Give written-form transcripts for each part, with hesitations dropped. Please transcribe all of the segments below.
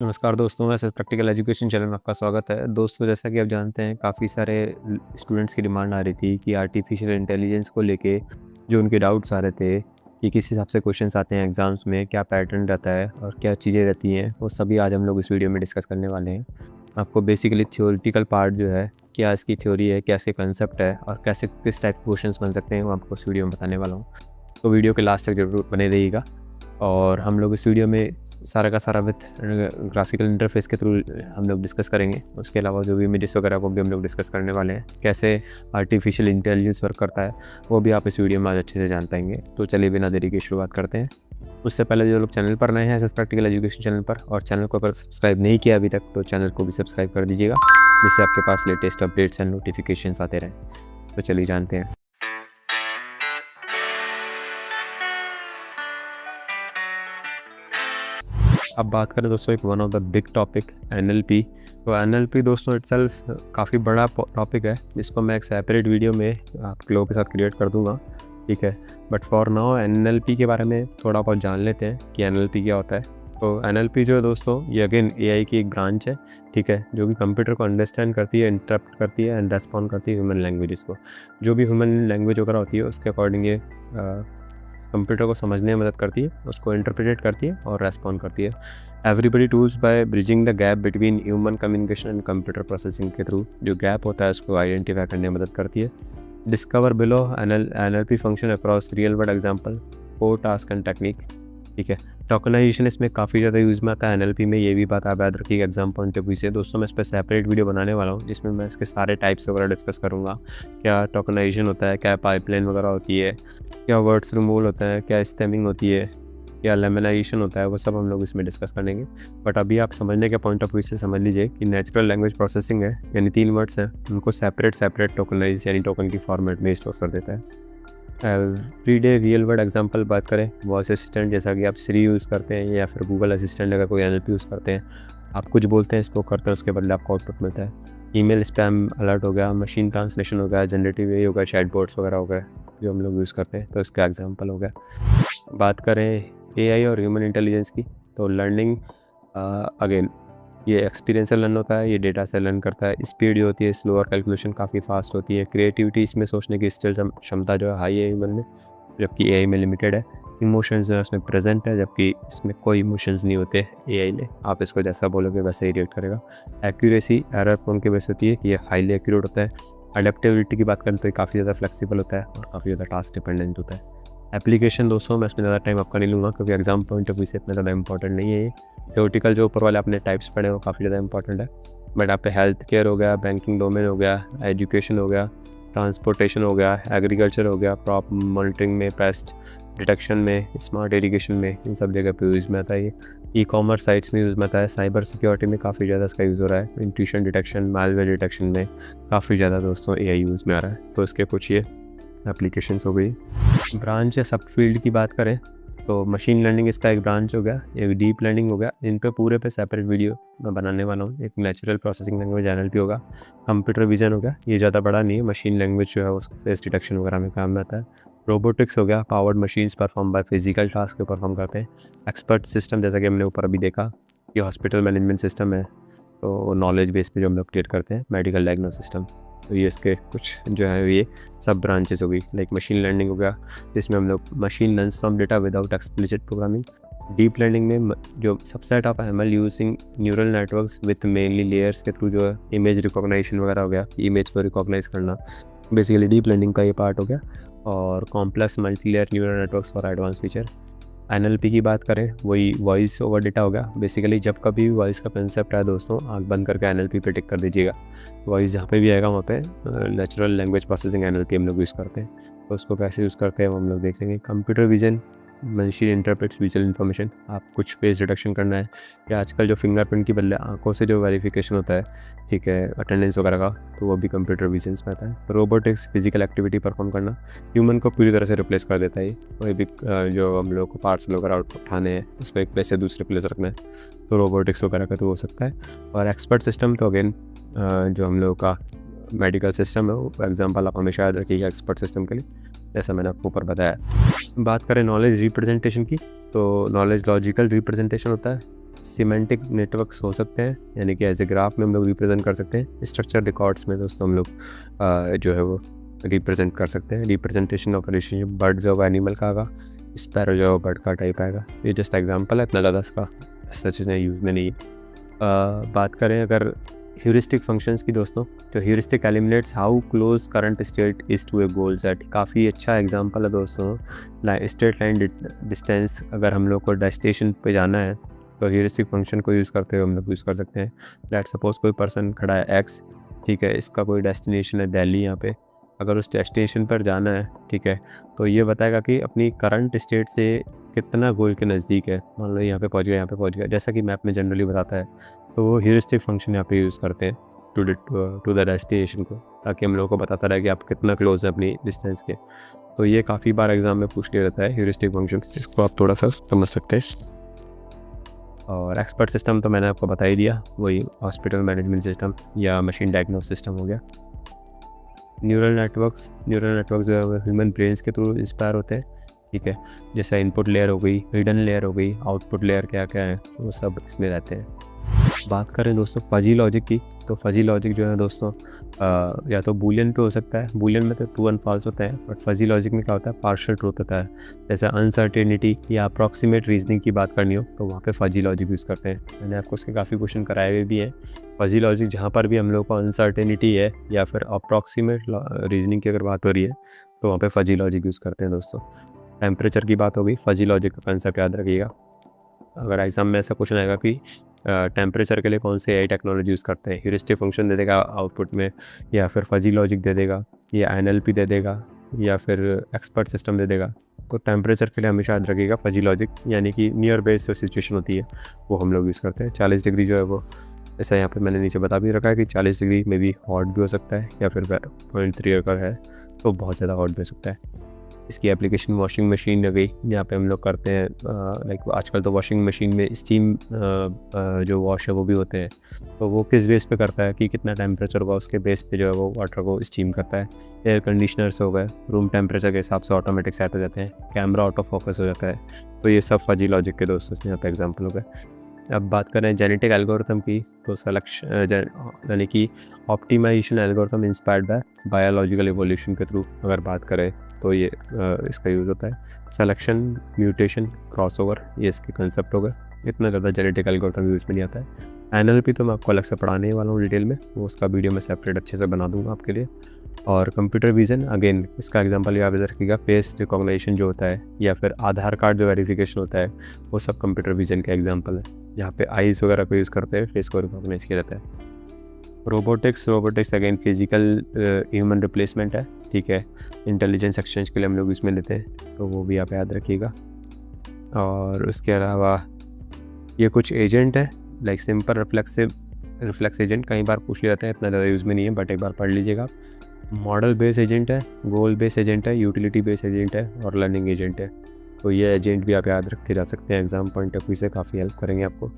नमस्कार दोस्तों, ऐसे प्रैक्टिकल एजुकेशन चैनल में आपका स्वागत है। दोस्तों, जैसा कि आप जानते हैं, काफ़ी सारे स्टूडेंट्स की डिमांड आ रही थी कि आर्टिफिशियल इंटेलिजेंस को लेके जो उनके डाउट्स आ रहे थे कि किस हिसाब से क्वेश्चंस आते हैं एग्ज़ाम्स में, क्या पैटर्न रहता है और क्या चीज़ें रहती हैं, वो सभी आज हम लोग इस वीडियो में डिस्कस करने वाले हैं। आपको बेसिकली थ्योरेटिकल पार्ट जो है, क्या इसकी थ्योरी है, क्या इसके कंसेप्ट है और कैसे किस टाइप के क्वेश्चंस बन सकते हैं, वो आपको इस वीडियो में बताने वाला हूँ। तो वीडियो के लास्ट तक ज़रूर बने रहिएगा। और हम लोग इस वीडियो में सारा का सारा विथ ग्राफिकल इंटरफेस के थ्रू हम लोग डिस्कस करेंगे। उसके अलावा जो भी इमेजेस वगैरह वो भी हम लोग डिस्कस करने वाले हैं। कैसे आर्टिफिशियल इंटेलिजेंस वर्क करता है वो भी आप इस वीडियो में आज अच्छे से जान पाएंगे। तो चलिए बिना देरी की शुरुआत करते हैं। उससे पहले जो लोग चैनल पर नए हैं एसएस प्रैक्टिकल एजुकेशन चैनल पर और चैनल को अगर सब्सक्राइब नहीं किया अभी तक तो चैनल को भी सब्सक्राइब कर दीजिएगा, जिससे आपके पास लेटेस्ट अपडेट्स एंड नोटिफिकेशंस आते रहें। तो चलिए जानते हैं। अब बात करें दोस्तों एक one of the big topic NLP. तो एनएलपी दोस्तों इटसेल्फ काफ़ी बड़ा टॉपिक है, जिसको मैं एक सेपरेट वीडियो में आप लोगों के साथ क्रिएट कर दूंगा, ठीक है। बट फॉर नाउ एनएलपी के बारे में थोड़ा बहुत जान लेते हैं कि एनएलपी क्या होता है। तो एनएलपी जो है दोस्तों, ये अगेन एआई की एक ब्रांच है, ठीक है, जो कि कंप्यूटर को अंडरस्टैंड करती है, इंटरप्ट करती है एंड रेस्पॉन्ड करती है ह्यूमन लैंग्वेजेस को। जो भी ह्यूमन लैंग्वेज वगैरह होती है उसके अकॉर्डिंग ये कंप्यूटर को समझने में मदद करती है, उसको इंटरप्रेट करती है और रेस्पॉन्ड करती है। Everybody tools by bridging the gap between human communication and computer processing के थ्रू जो गैप होता है उसको आइडेंटिफाई करने में मदद करती है। Discover below NLP function across real world example, core task and technique, ठीक है। टोकनाइजेशन इसमें काफ़ी ज़्यादा यूज़ में आता है एनएलपी में, ये भी बात आप याद रखिएगा एग्जाम पॉइंट ऑफ व्यू से। दोस्तों मैं इस पर सेपरेट वीडियो बनाने वाला हूँ, जिसमें मैं इसके सारे टाइप्स वगैरह डिस्कस करूँगा। क्या टोकनाइजेशन होता है, क्या पाइपलाइन वगैरह होती है, क्या वर्ड्स रिमूवल होता है, क्या स्टेमिंग होती है, क्या लेमिनाइजेशन होता है, वो सब हम लोग इसमें डिस्कस करेंगे। बट अभी आप समझने के पॉइंट ऑफ व्यू से समझ लीजिए कि नेचुरल लैंग्वेज प्रोसेसिंग है, यानी 3 वर्ड्स हैं, उनको सेपरेट टोकनाइज यानी टोकन की फॉर्मेट में स्टोर कर देता है। एवरीडे रियल वर्ल्ड एग्जांपल बात करें, वॉइस असिस्टेंट जैसा कि आप सिरी यूज़ करते हैं या फिर गूगल असिस्टेंट अगर कोई एनएलपी यूज़ करते हैं, आप कुछ बोलते हैं, स्पोक करते हैं, उसके बदले आपको आउटपुट मिलता है। ईमेल स्पैम अलर्ट हो गया, मशीन ट्रांसलेशन हो गया, जनरेटिव एआई हो गया, चैटबॉट्स वगैरह हो गए जो हम लोग यूज़ करते हैं, तो इसका एग्जांपल हो गया। बात करें एआई और ह्यूमन इंटेलिजेंस की, तो लर्निंग अगेन ये एक्सपीरियंस से लर्न होता है, ये डेटा से लर्न करता है। स्पीड जो होती है स्लो और कैलकुलेशन काफ़ी फास्ट होती है। क्रिएटिविटी इसमें सोचने की स्किल क्षमता जो है हाई है ह्यूमन में, जबकि एआई में लिमिटेड है। इमोशंस जो है उसमें प्रेजेंट है, जबकि इसमें कोई इमोशंस नहीं होते एआई में। आप इसको जैसा बोलोगे वैसे ही रिएक्ट करेगा। एक्यूरेसी एरर प्रोन की वजह होती है कि ये हाईली एक्यूरेट होता है। अडेप्टेबिलिटी की बात करें तो ये काफ़ी ज़्यादा फ्लेक्सिबल होता है और काफ़ी ज़्यादा टास्क डिपेंडेंट होता है। एप्लीकेशन दोस्तों मैं इसमें ज़्यादा टाइम आपका नहीं लूँगा, क्योंकि एग्जाम पॉइंट ऑफ व्यू से इतना ज़्यादा इंपॉर्टेंट नहीं है ये। थ्योरेटिकल जो ऊपर वाले आपने टाइप्स पढ़े वो काफ़ी ज़्यादा इंपॉर्टेंट है। बट आप पे हेल्थ केयर हो गया, बैंकिंग डोमेन हो गया, एजुकेशन हो गया, ट्रांसपोर्टेशन हो गया, एग्रीकल्चर हो गया, क्रॉप मॉनिटरिंग में, पेस्ट डिटेक्शन में, स्मार्ट इरीगेशन में, इन सब जगह पे यूज़ में आता है ये। ई कॉमर्स साइट्स में यूज़ में आता है। साइबर सिक्योरिटी में काफ़ी ज़्यादा इसका यूज़ हो रहा है। इंट्यूशन डिटेक्शन, मालवेयर डिटेक्शन में काफ़ी ज़्यादा दोस्तों एआई यूज़ में आ रहा है। तो इसके कुछ ये एप्लीकेशंस हो गई। ब्रांच या सब फील्ड की बात करें तो मशीन लर्निंग इसका एक ब्रांच हो गया, एक डीप लर्निंग हो गया। इन पे पूरे पे सेपरेट वीडियो मैं बनाने वाला हूँ। एक नेचुरल प्रोसेसिंग लैंग्वेज एनएलपी होगा। कंप्यूटर विजन हो गया, ये ज़्यादा बड़ा नहीं है, मशीन लैंग्वेज जो है उसका फेस डिटेक्शन वगैरह में काम में आता है। रोबोटिक्स हो गया, powered machines perform by physical task perform करते हैं। एक्सपर्ट सिस्टम जैसा कि हमने ऊपर अभी देखा, ये हॉस्पिटल मैनेजमेंट सिस्टम है, तो नॉलेज बेस पे जो हम लोग क्रिएट करते हैं। मेडिकल डायग्नोस सिस्टम, तो ये इसके कुछ जो है ये सब ब्रांचेस हो गई। लाइक मशीन लर्निंग हो गया, जिसमें हम लोग machine learns from data without explicit programming. Deep learning में जो subset of ML using neural networks with mainly layers के थ्रू जो है इमेज रिकॉग्निशन वगैरह हो गया, इमेज को रिकॉग्नाइज करना, बेसिकली डीप लर्निंग का ये पार्ट हो गया। और complex multi layer neural networks for advance feature. NLP की बात करें, वही वॉइस ओवर डेटा हो गया। बेसिकली जब कभी वॉइस का कंसेप्ट आया दोस्तों, आँख बंद करके एनएलपी पे टिक कर दीजिएगा। वॉइस जहाँ पे भी आएगा वहाँ पे नेचुरल लैंग्वेज प्रोसेसिंग एनएलपी हम लोग यूज़ करते हैं। तो उसको कैसे यूज़ करते हैं वो हम लोग देखेंगे। Computer vision, machine interprets visual information. आप कुछ फेस डिटेक्शन करना है, या आजकल जो फिंगरप्रिंट की बदले आंखों से जो वेरिफिकेशन होता है, ठीक है, अटेंडेंस वगैरह का, तो वो भी कंप्यूटर विजन्स में आता है। रोबोटिक्स, फिजिकल एक्टिविटी परफॉर्म करना, ह्यूमन को पूरी तरह से रिप्लेस कर देता है। वही भी जो हम लोग को पार्ट्स वगैरह उठाने हैं, उसको एक प्लेस से दूसरे प्लेस रखना है, तो रोबोटिक्स वगैरह का तो हो सकता है। और एक्सपर्ट सिस्टम तो अगेन जो हम लोग का मेडिकल सिस्टम है, वो एग्जाम्पल आप हमेशा याद रखिएगा एक्सपर्ट सिस्टम के लिए, जैसा मैंने आपको ऊपर बताया। बात करें नॉलेज रिप्रेजेंटेशन की, तो नॉलेज लॉजिकल रिप्रेजेंटेशन होता है। सिमेंटिक नेटवर्क्स हो सकते हैं, यानी कि एज ए ग्राफ में हम लोग रिप्रेजेंट कर सकते हैं। स्ट्रक्चर रिकॉर्ड्स में दोस्तों हम लोग जो है वो रिप्रेजेंट कर सकते हैं। Representation of relationship birds of animal का आएगा, स्पैरो जो बर्ड का टाइप आएगा। ये जस्ट एग्जांपल है, इतना ज़्यादा इसका सच नहीं यूज़ में नहीं है। बात करें अगर ह्यूरिस्टिक फंक्शंस की दोस्तों, तो heuristic eliminates how close current state is to a goal set. काफ़ी अच्छा एग्जांपल है दोस्तों। स्ट्रेट लाइन डिस्टेंस अगर हम लोग को डेस्टिनेशन पे जाना है तो ह्यूरिस्टिक फंक्शन को यूज़ करते हुए हम लोग यूज़ कर सकते हैं। लेट सपोज कोई पर्सन खड़ा है एक्स, ठीक है, इसका कोई डेस्टिनेशन है दिल्ली यहाँ पे। अगर उस डेस्टिनेशन पर जाना है, ठीक है, तो ये बताएगा कि अपनी करंट स्टेट से कितना गोल के नज़दीक है। मान लो यहाँ पे पहुँच गया, यहाँ पे पहुँच गया, जैसा कि मैप में जनरली बताता है। तो वो ह्यूरिस्टिक फंक्शन यहाँ पे यूज़ करते हैं टू द डेस्टिनेशन को, ताकि हम लोगों को बताता रहे कि आप कितना क्लोज है अपनी डिस्टेंस के। तो ये काफ़ी बार एग्जाम में पूछ लिया रहता है ह्यूरिस्टिक फंक्शन, इसको आप थोड़ा सा समझ सकते हैं। और एक्सपर्ट सिस्टम तो मैंने आपको बता ही दिया, वही हॉस्पिटल मैनेजमेंट सिस्टम या मशीन डायग्नोस सिस्टम हो गया। न्यूरल नेटवर्क्स जो है ह्यूमन ब्रेन्स के थ्रू इंस्पायर होते हैं, ठीक है। जैसे इनपुट लेयर हो गई, हिडन लेयर हो गई, आउटपुट लेयर क्या क्या है, वो सब इसमें रहते हैं। बात करें दोस्तों फजी लॉजिक की, तो फजी लॉजिक जो है दोस्तों या तो बूलियन पे हो सकता है। बूलियन में तो ट्रू एंड फॉल्स होता है, बट फजी लॉजिक में क्या होता है, पार्शियल ट्रूथ होता है। जैसे अनसर्टेनिटी या अप्रॉक्सीमेट रीजनिंग की बात करनी हो तो वहाँ पे फजी लॉजिक यूज़ करते हैं। मैंने आपको उसके काफ़ी क्वेश्चन कराए हुए भी हैं। फजी लॉजिक जहाँ पर भी हम लोग को अनसर्टेनिटी है या फिर अप्रॉक्सीमेट रीजनिंग की अगर बात हो रही है तो वहाँ पर फजी लॉजिक यूज़ करते हैं दोस्तों। टेम्परेचर की बात हो गई, फजी लॉजिक का कंसेप्ट याद रखिएगा। अगर एग्जाम में ऐसा क्वेश्चन आएगा कि टेम्परेचर के लिए कौन से एआई टेक्नोलॉजी यूज़ करते हैं, ह्यूरिस्टिक फंक्शन दे देगा आउटपुट में, या फिर फजी लॉजिक दे देगा, या एनएलपी दे देगा, या फिर एक्सपर्ट सिस्टम दे देगा। तो टेम्परेचर के लिए हमेशा याद रखिएगा फजी लॉजिक, यानी कि नियर बेस जो सिचुएशन होती है वो हम लोग यूज़ करते हैं। 40 डिग्री जो है वो, ऐसा यहाँ पे मैंने नीचे बता भी रखा है कि 40 डिग्री में भी हॉट भी हो सकता है, या फिर 0.3 अगर है तो बहुत ज़्यादा हॉट भी हो सकता है। इसकी एप्लीकेशन वॉशिंग मशीन हो गई, जहाँ पे हम लोग करते हैं लाइक आजकल तो वॉशिंग मशीन में स्टीम जो वॉश है वो भी होते हैं। तो वो किस बेस पे करता है कि कितना टेम्परेचर होगा, उसके बेस पे जो है वो वाटर को स्टीम करता है। एयर कंडीशनर्स हो गए, रूम टेम्परेचर के हिसाब से ऑटोमेटिक सेट हो जाते हैं। कैमरा ऑटो फोकस हो जाता है। तो ये सब फजी लॉजिक के दोस्तों यहाँ पे एग्जाम्पल हो गए। अब बात करें जेनेटिक एल्गोरिथम की, तो यानी कि optimization algorithm inspired by biological evolution के थ्रू अगर बात करें तो ये इसका यूज़ होता है। सिलेक्शन, म्यूटेशन, क्रॉसओवर, ये इसके कंसेप्ट हो गए। इतना ज़्यादा जेनेटिक एल्गोरिथम यूज़ में नहीं आता है। एनएलपी तो मैं आपको अलग से पढ़ाने वाला हूँ डिटेल में, वो उसका वीडियो मैं सेपरेट अच्छे से बना दूँगा आपके लिए। और कंप्यूटर विजन, अगेन इसका एग्जांपल याद रखिएगा, फेस रिकॉग्निशन जो होता है या फिर आधार कार्ड जो वेरिफिकेशन होता है, वो सब कंप्यूटर विजन का एग्जांपल है। यहाँ पे आईज़ वगैरह को यूज़ करते हैं, फेस को रिकॉग्नाइज किया जाता है। Robotics again physical human replacement है, ठीक है। इंटेलिजेंस एक्सचेंज के लिए हम लोग इसमें लेते हैं, तो वो भी आप याद रखिएगा। और उसके अलावा ये कुछ एजेंट है, लाइक सिंपल रिफ्लेक्स एजेंट कई बार पूछ लिया जाता है, इतना ज़्यादा यूज़ में नहीं है, बट एक बार पढ़ लीजिएगा। मॉडल बेस एजेंट है, गोल बेस एजेंट है, यूटिलिटी बेस एजेंट है और लर्निंग एजेंट है। तो ये एजेंट भी आप याद रखे जा सकते हैं, एग्जाम पॉइंट ऑफ व्यू से काफ़ी हेल्प करेंगे आपको।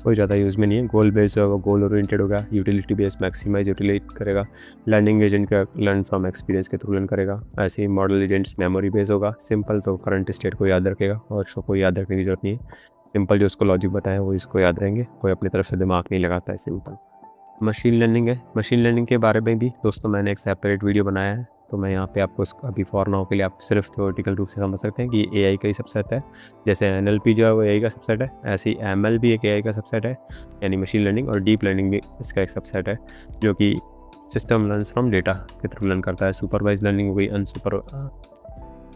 कोई ज़्यादा यूज़ में नहीं है। गोल बेस्ड होगा, गोल ओरिएंटेड होगा। यूटिलिटी बेस मैक्सिमाइज यूटिलाइज करेगा। लर्निंग एजेंट का लर्न फ्रॉम एक्सपीरियंस के थ्रू लर्न करेगा। ऐसे ही मॉडल एजेंट्स मेमोरी बेस होगा। सिंपल तो करंट स्टेट को याद रखेगा और उसको कोई याद रखने की जरूरत नहीं है। सिंपल जो उसको लॉजिक बताएं वो इसको याद रहेंगे, कोई अपनी तरफ से दिमाग नहीं लगाता है, सिंपल। मशीन लर्निंग है। मशीन लर्निंग के बारे में भी दोस्तों मैंने एक सेपरेट वीडियो बनाया है, तो मैं यहाँ पे आपको अभी फॉर नाउ के लिए आप सिर्फ थ्योरेटिकल रूप से समझ सकते हैं कि एआई का ही सबसेट है। जैसे एनएलपी जो है वो एआई का सबसेट है, ऐसे ही एमएल भी एक एआई का सबसेट है, यानी मशीन लर्निंग, और डीप लर्निंग भी इसका एक सबसेट है, जो कि सिस्टम लर्न्स फ्रॉम डेटा के थ्रू लर्न करता है। सुपरवाइज लर्निंग हो गई,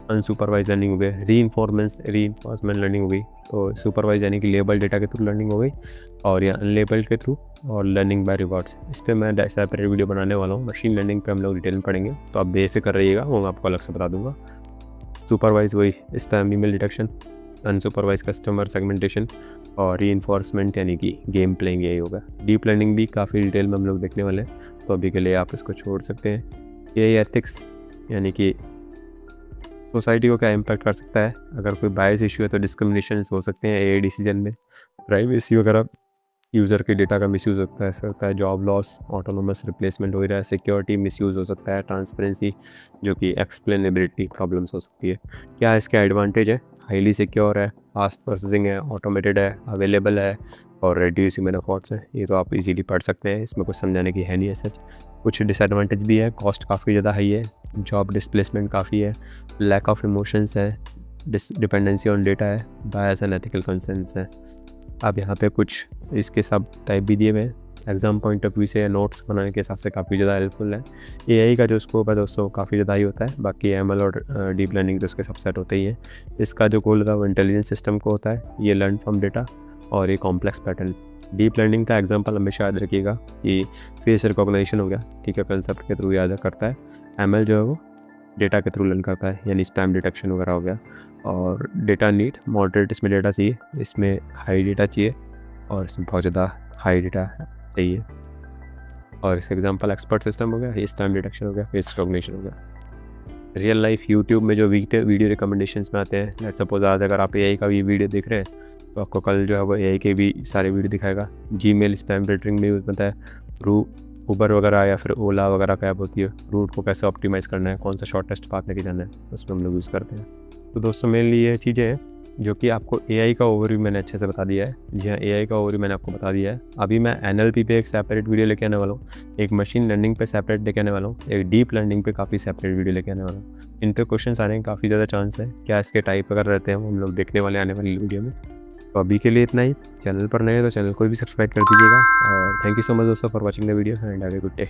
अनसुपरवाइज लर्निंग हो गई, रीइंफोर्समेंट लर्निंग हो गई। तो सुपरवाइज यानी कि लेबल डेटा के थ्रू लर्निंग हो गई, और या अनलेबल्ड के थ्रू, और लर्निंग बाय रिवॉर्ड्स। इस पर मैं सेपरेट वीडियो बनाने वाला हूँ। मशीन लर्निंग पे हम लोग डिटेल में पढ़ेंगे, तो आप बेफिक्र रहिएगा, वो मैं आपको अलग से बता दूंगा। सुपरवाइज वही spam email detection, unsupervise customer segmentation, और रीइंफोर्समेंट यानी कि गेम प्लेइंग यही होगा। डीप लर्निंग भी काफ़ी डिटेल में हम लोग देखने वाले हैं, तो अभी के लिए आप इसको छोड़ सकते हैं। एआई एथिक्स यानी कि सोसाइटी को क्या इम्पैक्ट कर सकता है, अगर कोई बायस इशू है तो डिस्क्रिमिनेशन हो सकते हैं एआई डिसीजन में। प्राइवेसी वगैरह यूज़र के डेटा का मिसयूज़ हो सकता है, जॉब लॉस, ऑटोनोमस रिप्लेसमेंट हो रहा है, सिक्योरिटी मिसयूज़ हो सकता है, ट्रांसपेरेंसी जो कि एक्सप्लेनेबिलिटी प्रॉब्लम्स हो सकती है। क्या इसके एडवांटेज है? हाईली सिक्योर है, फास्ट प्रोसेसिंग है, ऑटोमेटेड है, अवेलेबल है और रिड्यूस ह्यूमन एफर्ट्स है। ये तो आप इजीली पढ़ सकते हैं, इसमें कुछ समझाने की है नहीं है सच। कुछ डिसएडवांटेज भी है, कॉस्ट काफ़ी ज़्यादा हाई है, जॉब डिस्प्लेसमेंट काफ़ी है, लैक ऑफ इमोशंस है, डिपेंडेंसी ऑन डेटा है, बायस एंड एथिकल कंसर्न्स है। अब यहाँ पे कुछ इसके सब टाइप भी दिए हुए हैं, एग्ज़ाम पॉइंट ऑफ व्यू से नोट्स बनाने के हिसाब से काफ़ी ज़्यादा हेल्पफुल है। एआई का जो स्कोप है दोस्तों काफ़ी ज़्यादा ही होता है, बाकी एमएल और डीप लर्निंग तो उसके सबसेट होते ही हैं। इसका जो गोल होता है वो इंटेलिजेंस सिस्टम को होता है, ये लर्न फ्रॉम डेटा और ये कॉम्प्लेक्स पैटर्न। डीप लर्निंग का एग्जांपल हमेशा याद रखिएगा कि फेस रिकॉग्निशन हो गया, ठीक है, कंसेप्ट के थ्रू याद करता है। एमएल जो है वो डेटा के थ्रू लर्न करता है, यानी स्पैम डिटेक्शन वगैरह हो गया। और डेटा नीड मॉडरेट इसमें डेटा चाहिए, इसमें हाई डेटा चाहिए और इसमें बहुत ज़्यादा हाई डेटा चाहिए। और इस एग्जांपल एक्सपर्ट सिस्टम हो गया, ये स्पैम डिटेक्शन हो गया, फेस रिकॉग्निशन हो गया। रियल लाइफ यूट्यूब में जो वीडियो रिकमेंडेशंस में आते हैं, लेट्स सपोज आज अगर आप एआई का भी वीडियो देख रहे हैं तो आपको कल जो है वो एआई के भी सारे वीडियो दिखाएगा। जीमेल स्पैम फिल्टरिंग में यूज़ होता है, उबर वगैरह या फिर ओला वगैरह कैब होती है, रूट को कैसे ऑप्टिमाइज़ करना है, कौन सा शॉर्टेस्ट पाथ लेके जाना है, उसमें हम लोग यूज़ करते हैं। तो दोस्तों मेरे लिए ये चीज़ें हैं जो कि आपको एआई का ओवरव्यू मैंने अच्छे से बता दिया है। जी हाँ, एआई का ओवरव्यू मैंने आपको बता दिया है। अभी मैं एनएलपी पे एक सेपरेट वीडियो लेके आने वाला हूँ, एक मशीन लर्निंग पे सेपरेट लेके आने वाला हूँ, एक डीप लर्निंग पे काफ़ी सेपरेट वीडियो लेके आने वाला हूँ। इन पे क्वेश्चन आने के काफ़ी ज़्यादा चांस है, क्या इसके टाइप वगैरह रहते हैं वो हम लोग देखने वाले आने वाली वीडियो में। तो अभी के लिए इतना ही। चैनल पर नए हैं तो चैनल को भी सब्सक्राइब कर दीजिएगा और थैंक यू सो मच दोस्तों for watching the video and have a good day.